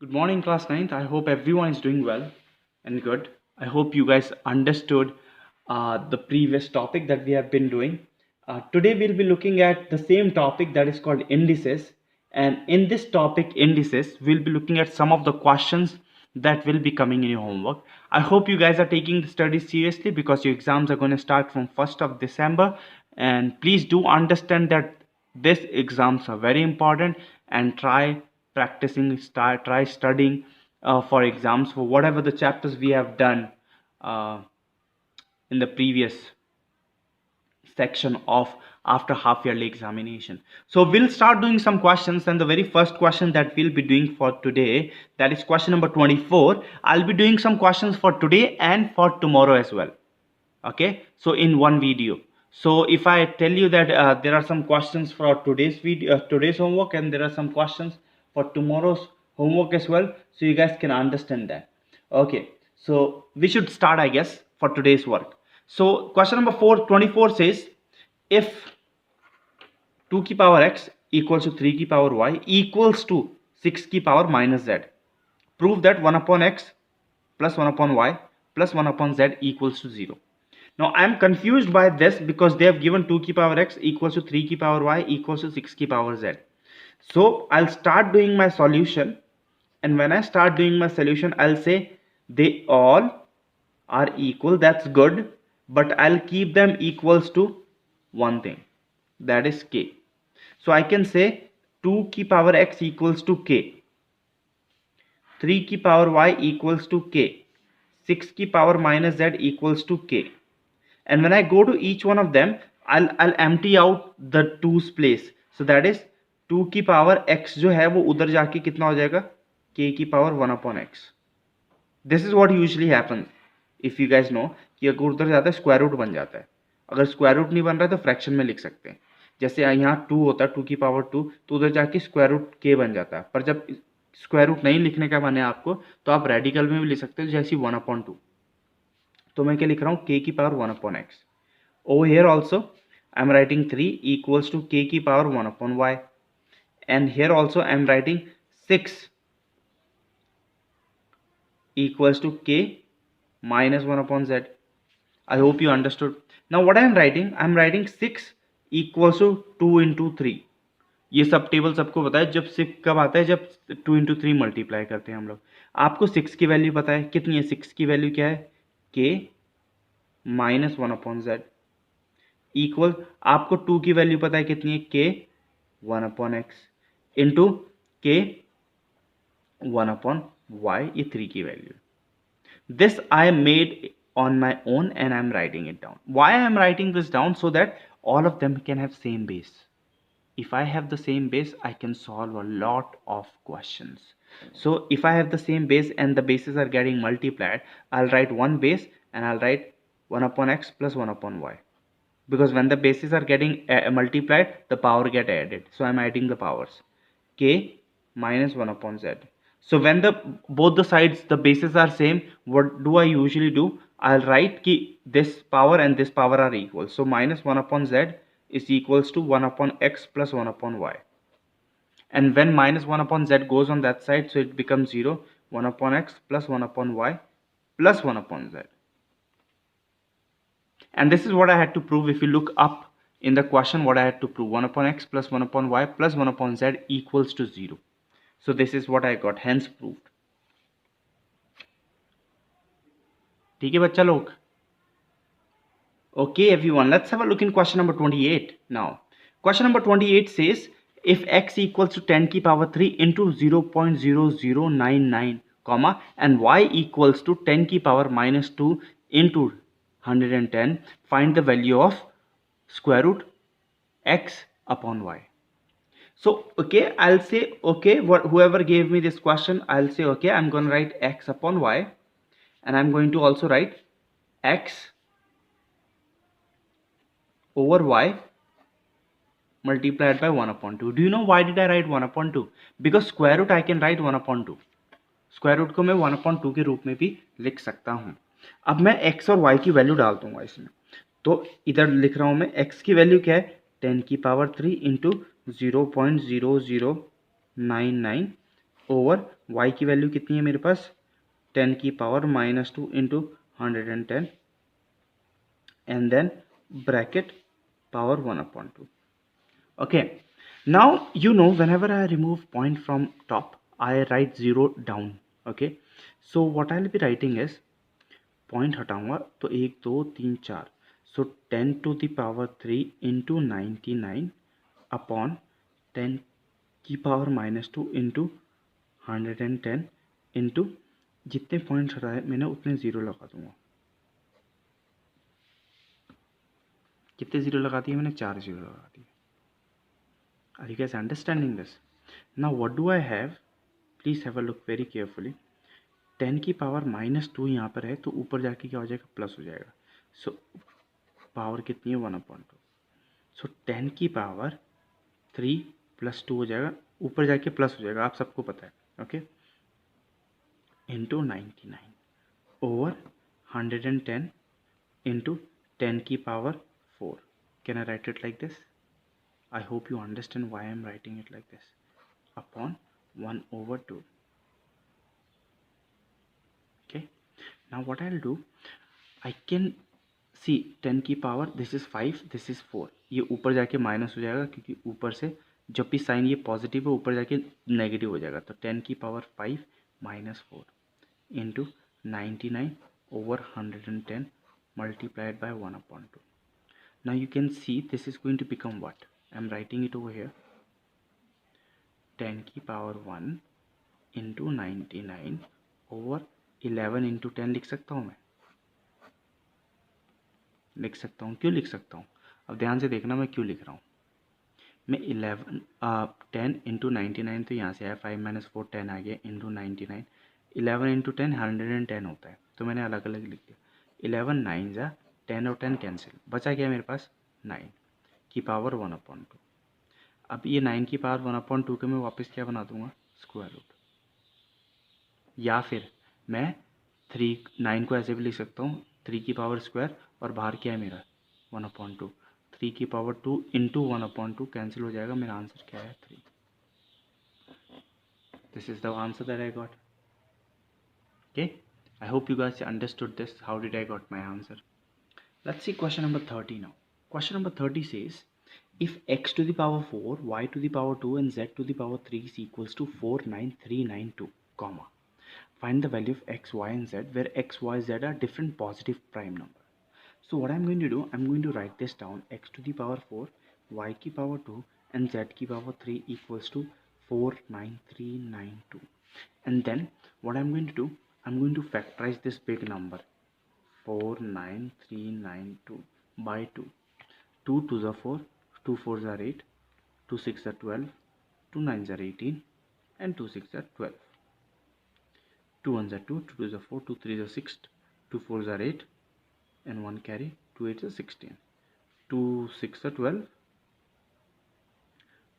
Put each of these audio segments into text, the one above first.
Good morning, class 9th. I hope everyone is doing well and good. I hope you guys understood the previous topic that we have been doing. Today, we'll be looking at the same topic that is called indices. And in this topic, indices, we'll be looking at some of the questions that will be coming in your homework. I hope you guys are taking the studies seriously because your exams are going to start from 1st of December. And please do understand that these exams are very important and try practicing, try studying for exams for whatever the chapters we have done uh, in the previous section of after half yearly examination. So we'll start doing some questions, and the very first question that we'll be doing for today, that is question number 24. I'll be doing some questions for today and for tomorrow as well. Okay, so in one video. So if I tell you that there are some questions for today's video, today's homework, and there are some questions for tomorrow's homework as well, so you guys can understand that. Okay, so we should start, I guess, for today's work. So question number 24 says, if 2 की power x equals to 3 की power y equals to 6 की power minus z, prove that 1 upon x plus 1 upon y plus 1 upon z equals to 0. Now I am confused by this because they have given 2 की power x equals to 3 की power y equals to 6 की power z. So I'll start doing my solution, and when I start doing my solution, I'll say they all are equal. That's good, but I'll keep them equals to one thing, that is k. So I can say 2 की power x equals to k, 3 की power y equals to k, 6 की power minus z equals to k. And when I go to each one of them, I'll empty out the 2's place. So that is 2 की power x जो है वो उधर जाके कितना हो जाएगा, k की power 1 upon x. This is what usually happens. If you guys know कि अगर उधर जाता है स्क्वायर रूट बन जाता है. अगर स्क्वायर रूट नहीं बन रहा है तो फ्रैक्शन में लिख सकते हैं. जैसे यहाँ 2 होता है 2 की पावर 2, तो उधर जाके स्क्वायर रूट k बन जाता है. पर जब स्क्वायर रूट नहीं लिखने का मन है आपको, तो आप रेडिकल में भी लिख सकते हो, जैसे 1 upon 2. तो मैं क्या लिख रहा हूँ, k की power 1 upon x. Over here also I am writing 3 equals to k की power 1 upon y, and here also I am writing 6 equals to k minus 1 upon z. I hope you understood. Now what I am writing, I am writing 6 equals to 2 into 3. ये सब table सबको पता है. जब 6 कब आता है, जब 2 into 3 मल्टीप्लाई करते हैं हम लोग. आपको 6 की वैल्यू पता है कितनी है, 6 की वैल्यू क्या है, k minus 1 upon z equal, आपको 2 की वैल्यू पता है कितनी है, k 1 upon x into k 1 upon y, ये 3 की value. This I made on my own and I'm writing it down. Why I am writing this down? So that all of them can have same base. If I have the same base, I can solve a lot of questions. So if I have the same base and the bases are getting multiplied, I'll write one base and I'll write 1 upon x plus 1 upon y. Because when the bases are getting multiplied, the power get added. So I'm adding the powers. K minus 1 upon z. So when both the sides, the bases are same, what do I usually do? I'll write ki this power and this power are equal. So minus 1 upon z is equals to 1 upon x plus 1 upon y. And when minus 1 upon z goes on that side, so it becomes 0. 1 upon x plus 1 upon y plus 1 upon z. And this is what I had to prove. If you look up in the question, what I had to prove, 1 upon x plus 1 upon y plus 1 upon z equals to 0. So this is what I got, hence proved. ठीक है बच्चा लोग. Okay everyone, let's have a look in question number 28 now. Question number 28 says, if x equals to 10 की power 3 into 0.0099 comma and y equals to 10 की power minus 2 into 110, find the value of square root x upon y. So okay, I'll say okay, whoever gave me this question, I'll say okay, I'm going to write x upon y, and I'm going to also write x over y multiplied by 1 upon 2. Do you know why did I write 1 upon 2? Because square root I can write 1 upon 2. Square root को मैं 1 upon 2 के रूप में भी लिख सकता हूँ. अब मैं x और y की वैल्यू डाल दूंगा इसमें. तो इधर लिख रहा हूँ मैं, x की वैल्यू क्या है, 10 की पावर 3 इंटू 0.0099 ओवर y की वैल्यू कितनी है मेरे पास 10 की power -2 into 110 and then bracket power 1/2. Okay, now you know whenever I remove point from top I write 0 down. Okay, so what I'll be writing is point हटाऊंगा तो 1 2 3 4 so 10 to the power 3 into 99 upon 10 की power -2 into 110 into जितने points हटाए मैंने उतने zero लगा दूंगा। कितने ज़ीरो लगा दिए मैंने 4 ज़ीरो लगा दिए। Are you guys understanding this? Now what do I have, please have a look very carefully. 10 की पावर -2 यहाँ पर है तो ऊपर जाके क्या हो जाएगा प्लस हो जाएगा। सो पावर कितनी है 1/2। सो 10 की पावर 3 + 2 हो जाएगा, ऊपर जाके प्लस हो जाएगा, आप सबको पता है। ओके, इंटू 99 ओवर 110 इंटू 10 की power 4। Can I right it like this? I hope you understand why I am writing it like this upon 1/2। Okay, now what I'll do, I can see 10 की power this is 5 this is 4, ये ऊपर जाके minus हो जाएगा क्योंकि ऊपर से जब भी साइन ये पॉजिटिव है ऊपर जाके नेगेटिव हो जाएगा। तो 10 की power 5 -4 into 99 over 110 multiplied by 1/2. Now you can see this is going to become what? I am writing it over here, 10 की पावर 1 इंटू 99 ओवर 11 इंटू 10 लिख सकता हूँ मैं, लिख सकता हूँ। क्यों लिख सकता हूँ? अब ध्यान से देखना मैं क्यों लिख रहा हूँ। मैं 10 इंटू 99 तो यहाँ से आया, 5 - 4 10 आ गया इंटू 99, 11 इंटू 10 110 होता है, तो मैंने अलग अलग लिख दिया। 11 9 जा 10 और 10 कैंसिल, बचा क्या मेरे पास 9 की पावर 1/2। अब ये 9 की पावर 1/2 के मैं वापस क्या बना दूंगा स्क्वायर रूट, या फिर मैं 9 को ऐसे भी लिख सकता हूँ 3 की पावर स्क्वायर और बाहर क्या है मेरा 1/2, 3 की पावर 2 इंटू 1/2 कैंसिल हो जाएगा, मेरा आंसर क्या है 3। This is the answer that I got. Okay, I hope you guys understood this, how did I got my answer. Let's see question number 30 now. Question number 30 says if x to the power 4 y to the power 2 and z to the power 3 is equals to 49392 comma, find the value of x, y and z where x, y, z are different positive prime number. So what I'm going to do, I'm going to write this down, x to the power 4 y की power 2 and z की power 3 equals to 49392, and then what I'm going to do, I'm going to factorize this big number 49392 by 2. 2 2s are 4, 2 4s are 8, 2 6 are 12, 2 9s are 18 and 2 6 are 12. 2 1s are 2, 2 2s are 4, 2 3s are 6, 2 4s are 8 and 1 carry, 2 8s are 16, 2 6 are 12,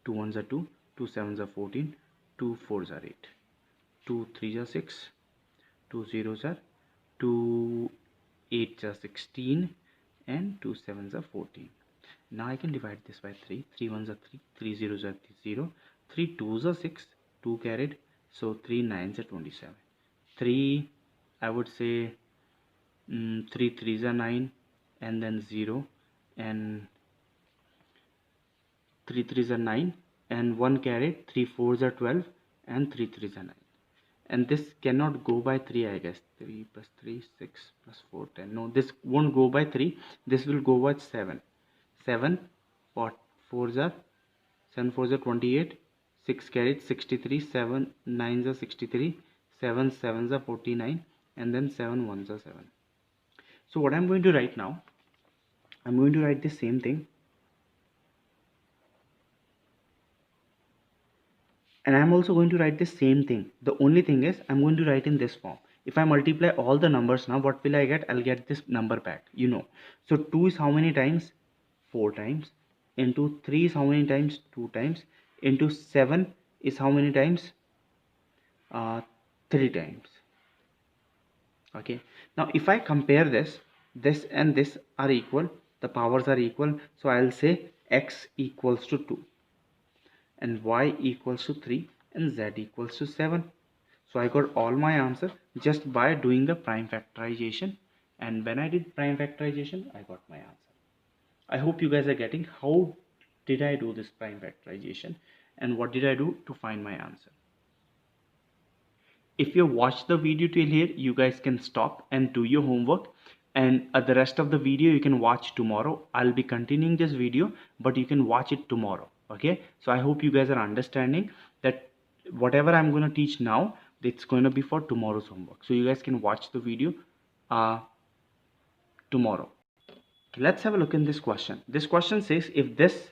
2 1s are 2, 2 7s are 14, 2 4s are 8, 2 3s are 6, 2 0s are 2 8s are 16 and 2 7s are 14. Now I can divide this by 3, 3 1s are 3, 3 zeros are 0, 3 2s are 6, 2 carried, so 3 9s are 27, 3 I would say 3 3s are 9 and then 0 and 3 3s are 9 and 1 carried, 3 4s are 12 and 3 3s are 9, and this cannot go by 3 I guess, 3 plus 3 6 plus 4 10, no this won't go by 3, this will go by 7, 7 what 4s are 7 4s are 28, 6 carried 63, 7 9s are 63, 7 7s are 49 and then 7 1s are 7. So what I'm going to write now, I'm going to write the same thing, and I'm also going to write the same thing. The only thing is I'm going to write in this form. If I multiply all the numbers now, what will I get? I'll get this number back, you know. So 2 is how many times? 4 times. Into 3 is how many times? 2 times. Into 7 is how many times? 3 times. Okay, now if I compare this and this are equal, the powers are equal, so I'll say x equals to 2 and y equals to 3 and z equals to 7. So I got all my answer just by doing the prime factorization, and when I did prime factorization, I got my answer. I hope you guys are getting how did I do this prime factorization and what did I do to find my answer. If you watch the video till here, you guys can stop and do your homework, and the rest of the video you can watch tomorrow. I'll be continuing this video, but you can watch it tomorrow. Okay, so I hope you guys are understanding that whatever I'm going to teach now, it's going to be for tomorrow's homework, so you guys can watch the video uh, tomorrow. Let's have a look in this question. This question says if this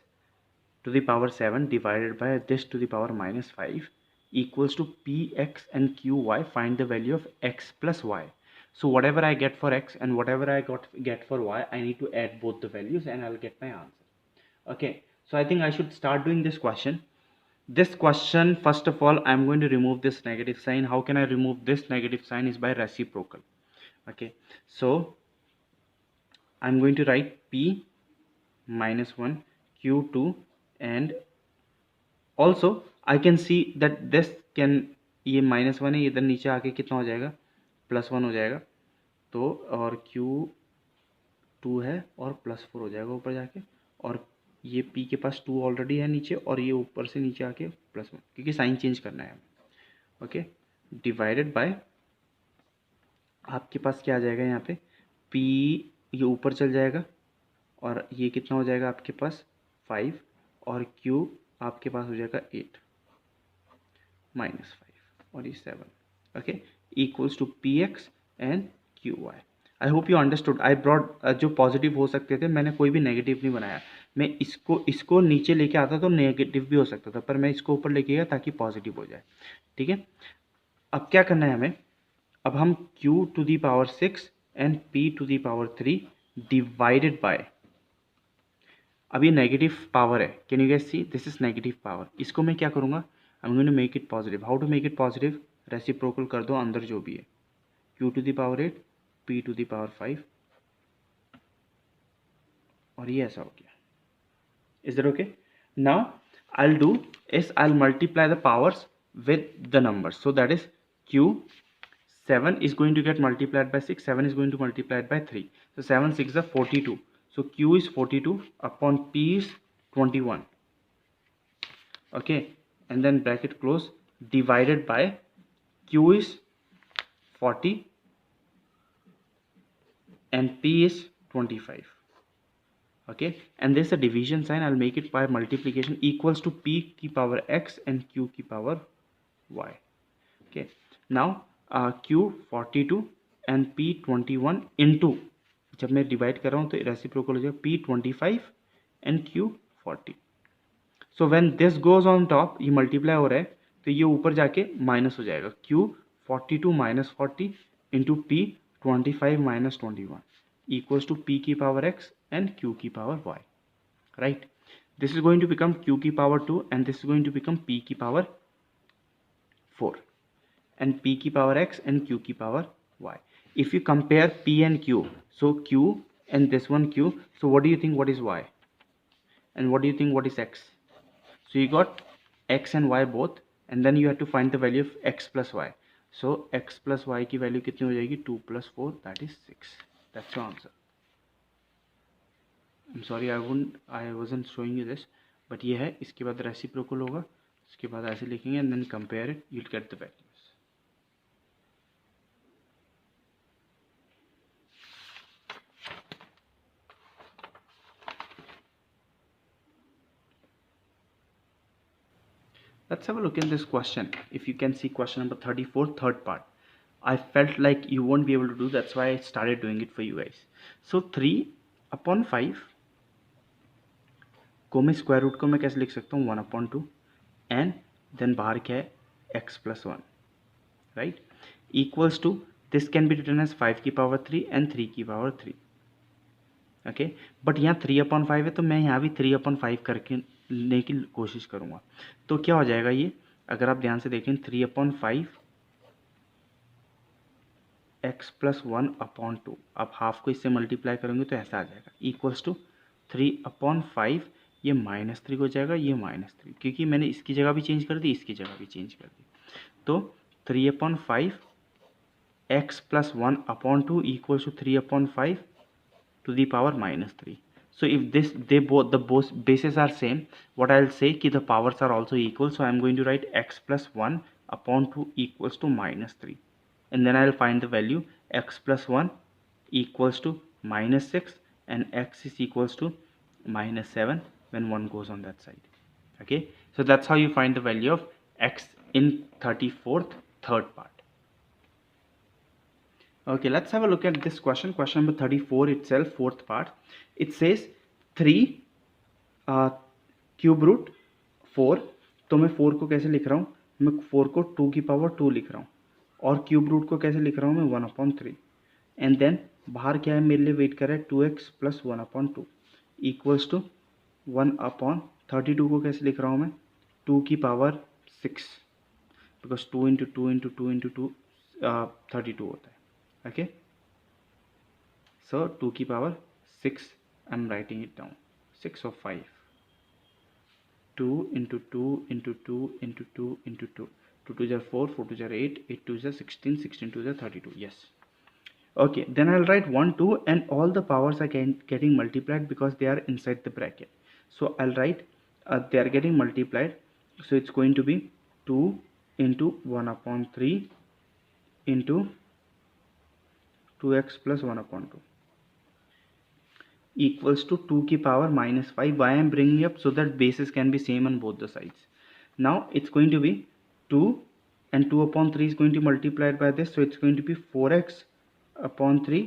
to the power 7 divided by this to the power minus 5 equals to px and qy, find the value of x plus y. So whatever I get for x and whatever I get for y, I need to add both the values and I'll get my answer. Okay, so I think I should start doing this question. This question, first of all, I'm going to remove this negative sign. How can I remove this negative sign? Is by reciprocal. Okay, so I'm going to write p minus 1 q2, and also I can see that this can, ये minus one है, इधर नीचे आके कितना हो जाएगा, plus one हो जाएगा, तो और Q2 है और प्लस फोर हो जाएगा ऊपर जाके, और ये P के पास 2 ऑलरेडी है नीचे, और ये ऊपर से नीचे आके प्लस वन, क्योंकि साइन चेंज करना है. ओके, डिवाइडेड बाय आपके पास क्या आ जाएगा यहाँ पे, P ये ऊपर चल जाएगा और ये कितना हो जाएगा आपके पास 5, और Q आपके पास हो जाएगा 8 माइनस 5 और ये 7. Okay, equals to P X and Q Y. I hope you understood. I brought जो पॉजिटिव हो सकते थे, मैंने कोई भी नेगेटिव नहीं बनाया. मैं इसको नीचे लेके आता तो नेगेटिव भी हो सकता था, पर मैं इसको ऊपर लेके गया ताकि पॉजिटिव हो जाए. ठीक है, अब क्या करना है हमें, अब हम q to the power 6 and p to the power 3 divided by, अब ये नेगेटिव पावर है, can you guess see, this is negative power. इसको मैं क्या करूँगा, I am going to make it positive. How to make it positive, reciprocal कर दो अंदर जो भी है, q to the power 8 p to the power 5, और ये ऐसा हो गया. Is that okay? Now I'll do is I'll multiply the powers with the numbers, so that is q 7 is going to get multiplied by 6, 7 is going to multiply it by 3, so 7 6 are 42, so q is 42 upon p is 21. Okay, and then bracket close, divided by q is 40 and p is 25. Okay, and there's a division sign, I'll make it by multiplication, equals to p की power x and q की power y. Okay, now q 42 and p 21 into, जब मैं divide कर रहा हूँ तो reciprocal हो जाएगा p 25 and q 40. So when this goes on top, ये मल्टीप्लाई हो रहा है तो ये ऊपर जाके माइनस हो जाएगा, q 42 minus 40 into p 25 minus 21 equals to p की power x and q की power y, right? This is going to become q की power 2 and this is going to become p की power 4 and p की power x and q की power y. If you compare p and q, so q and this one q, so what do you think what is y and what do you think what is x? So you got x and y both, and then you have to find the value of x plus y. So x plus y की value कितनी हो जाएगी, 2 plus 4, that is 6. That's your answer. I'm sorry I wasn't showing you this, but ये है. इसके बाद reciprocal होगा, इसके बाद ऐसे लिखेंगे and then compare it, you'll get the values. Let's have a look in this question. If you can see question number 34, third part. I felt like you won't be able to do, that's why I started doing it for you guys. So 3/5 को मैं square root को मैं कैसे लिख सकता हूँ, 1/2 and then बाहर क्या है, x plus 1, right, equals to, this can be written as 5 की पावर 3 एंड 3 की पावर 3. ओके, बट यहाँ 3/5 है तो मैं यहाँ भी 3/5 करके लेने की कोशिश करूँगा. तो क्या हो जाएगा ये, अगर आप ध्यान से देखें, 3/5 x plus 1/2, आप हाफ को इससे मल्टीप्लाई करेंगे तो ऐसा आ जाएगा, इक्वल्स टू 3/5, ये -3 हो जाएगा, ये -3, क्योंकि मैंने इसकी जगह भी चेंज कर दी, इसकी जगह भी चेंज कर दी, तो 3/5 x plus 1/2 equals to 3/5 to the power minus 3. So if both bases are same, what I'll say ki the powers are also equal, so I'm going to write x plus 1/2 equals to minus 3, and then I'll find the value. X plus 1 equals to minus 6 and x is equals to minus 7 when 1 goes on that side. Okay, so that's how you find the value of x in 34th third part. Okay, let's have a look at this question. Question number 34 itself, fourth part. It says 3 cube root 4. तो मैं 4 को कैसे लिख रहा हूँ? मैं 4 को 2 की पावर 2 लिख रहा हूँ, और क्यूब रूट को कैसे लिख रहा हूँ मैं? 1/3. एंड देन बाहर क्या है मेरे लिए वेट कर रहा है? 2x प्लस 1/2 इक्वल्स टू 1/32 को कैसे लिख रहा हूँ मैं? 2 की power 6, because 2 into 2 into 2 into 2 32 होता है. Okay, so 2 की power 6, I'm writing it down. 6 or 5. 2 into 2 into 2 into 2 into 2. 2 to the 4, 4 to the 8, 8 to the 16, 16 to the 32. Yes. Okay, then I'll write 1, 2, and all the powers are getting multiplied because they are inside the bracket. So I'll write they are getting multiplied. So it's going to be 2 into 1/3 into 2x plus 1/2 equals to 2 की power minus 5. Why I am bringing up? So that bases can be same on both the sides. Now it's going to be 2, and 2/3 is going to be multiplied by this, so it's going to be 4x/3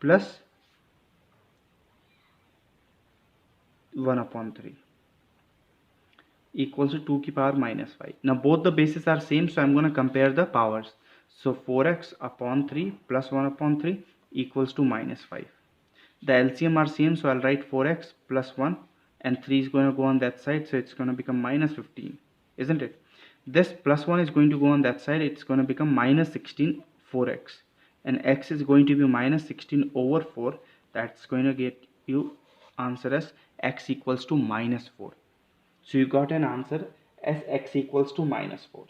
plus 1/3 equals to 2 की power minus 5. Now both the bases are same, so I'm going to compare the powers. So 4x/3 plus 1/3 equals to minus 5. The LCM are same, so I'll write 4x plus 1, and 3 is going to go on that side, so it's going to become minus 15, isn't it? This plus 1 is going to go on that side, it's going to become minus 16 4x, and x is going to be minus 16 over 4. That's going to get you answer as x equals to minus 4. So you got an answer as x equals to minus 4.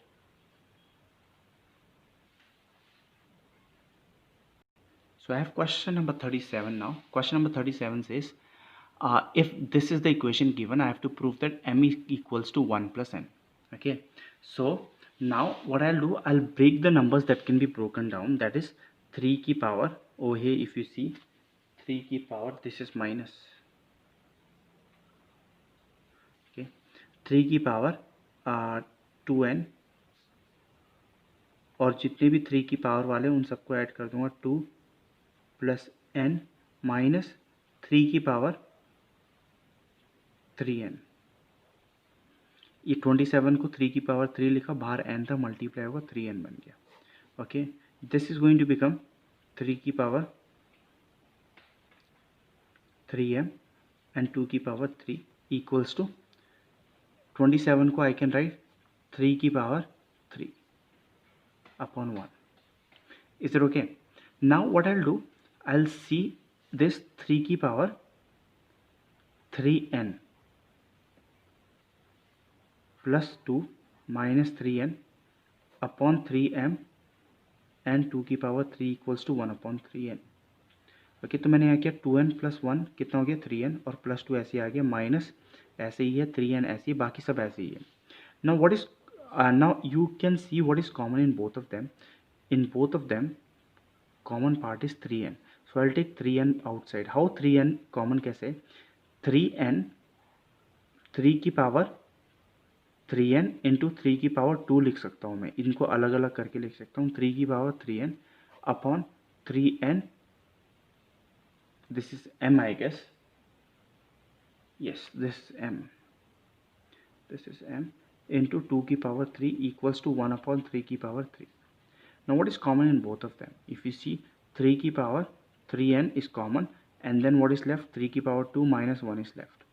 So I have question number 37 now. Question number 37 says, if this is the equation given, I have to prove that m is equals to 1 plus n. Okay, so now what I'll do, I'll break the numbers that can be broken down. That is 3 की power, over here if you see 3 की power, this is minus. Okay, 3 की power 2n, और जितने भी 3 की power वाले उन सबको ऐड कर दूंगा 2 प्लस n माइनस 3 की पावर 3n. ये 27 को 3 की पावर 3 लिखा, बाहर n था, मल्टीप्लाई होगा 3n बन गया. Okay, this is going to become 3 की पावर 3m एंड 2 की पावर 3 इक्वल्स टू 27 को आई कैन राइट 3 की power 3 upon 1. Is it okay? Now what I'll do, I'll see this 3 की power 3n plus 2 minus 3n upon 3m and 2 की power 3 equals to 1/3n. Okay, तो मैंने यहाँ किया 2n plus 1 कितना हो गया 3n, और plus 2 ऐसे ही आ गया, माइनस ऐसे ही है, 3n ऐसे ही, बाकी सब ऐसे ही है. Now what is now you can see what is common in both of them. In both of them common part is 3n, so I'll take 3n outside. How 3n common कैसे? 3n 3 की power 3n into 3 की power 2 लिख सकता हूँ मैं, इनको अलग अलग करके लिख सकता हूँ. 3 की power 3n upon 3n, this is m I guess, yes this is m, this is m into 2 की पावर 3 equals to 1/3 की power 3. Now what is common in both of them? If you see 3 की power 3n is common, and then what is left? 3 की power 2 minus 1 is left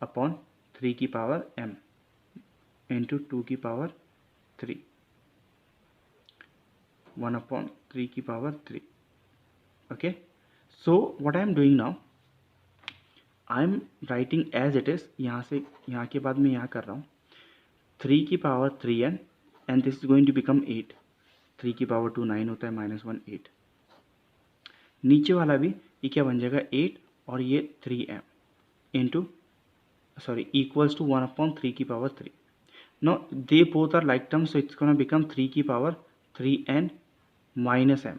upon 3 की power m into 2 की power 3, 1/3 की power 3. Okay, so what I am doing now, I am writing as it is. यहाँ से यहाँ के बाद मैं यहाँ कर रहा हूँ 3 की power 3n, and this is going to become 8. 3 की पावर 2 9 होता है, -1 8। नीचे वाला भी ये क्या बन जाएगा 8 और ये 3m into sorry equals to 1/3 की power 3. Now they both are like terms, so it's gonna become 3 की power 3n minus m.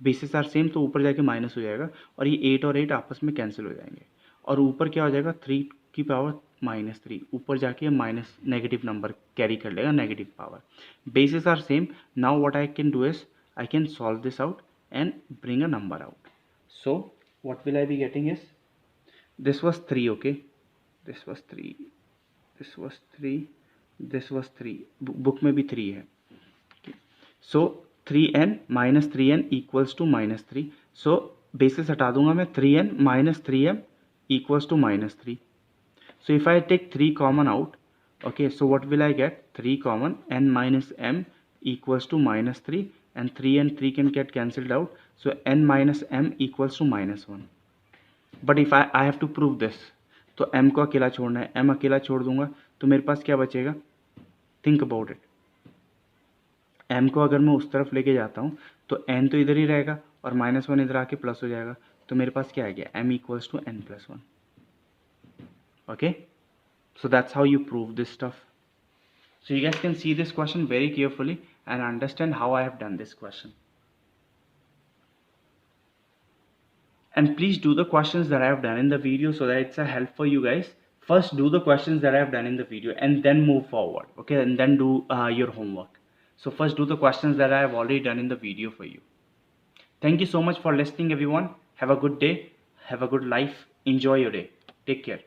Basis are same, तो ऊपर जाके माइनस हो जाएगा और ये 8 और 8 आपस में कैंसिल हो जाएंगे और ऊपर क्या हो जाएगा 3 की पावर -3, ऊपर जाके माइनस नेगेटिव नंबर कैरी कर लेगा, negative power. Basis are same. Now what I can do is I can solve this out and bring a number out. So what will I be getting is, this was 3, okay, this was 3, this was 3, this was 3, book में भी 3 है. Okay. So 3n minus 3n equals to -3. So basis हटा दूंगा मैं, 3n minus 3m equals to -3. So if I take 3 common out, okay, so what will I get? 3 common, n minus m equals to -3, and 3 and 3 can get cancelled out, so n minus m equals to -1. But if I have to prove this, तो m को अकेला छोड़ना है, m अकेला छोड़ दूंगा तो मेरे पास क्या बचेगा? Think about it. m को अगर मैं उस तरफ लेके जाता हूँ तो n तो इधर ही रहेगा और -1 इधर आके प्लस हो जाएगा, तो मेरे पास क्या आ गया? m equals to n plus 1. Okay, so that's how you prove this stuff. So you guys can see this question very carefully and understand how I have done this question. And please do the questions that I have done in the video so that it's a help for you guys. First do the questions that I have done in the video and then move forward, okay, and then do your homework. So first do the questions that I have already done in the video for you. Thank you so much for listening, everyone. Have a good day, have a good life, enjoy your day, take care.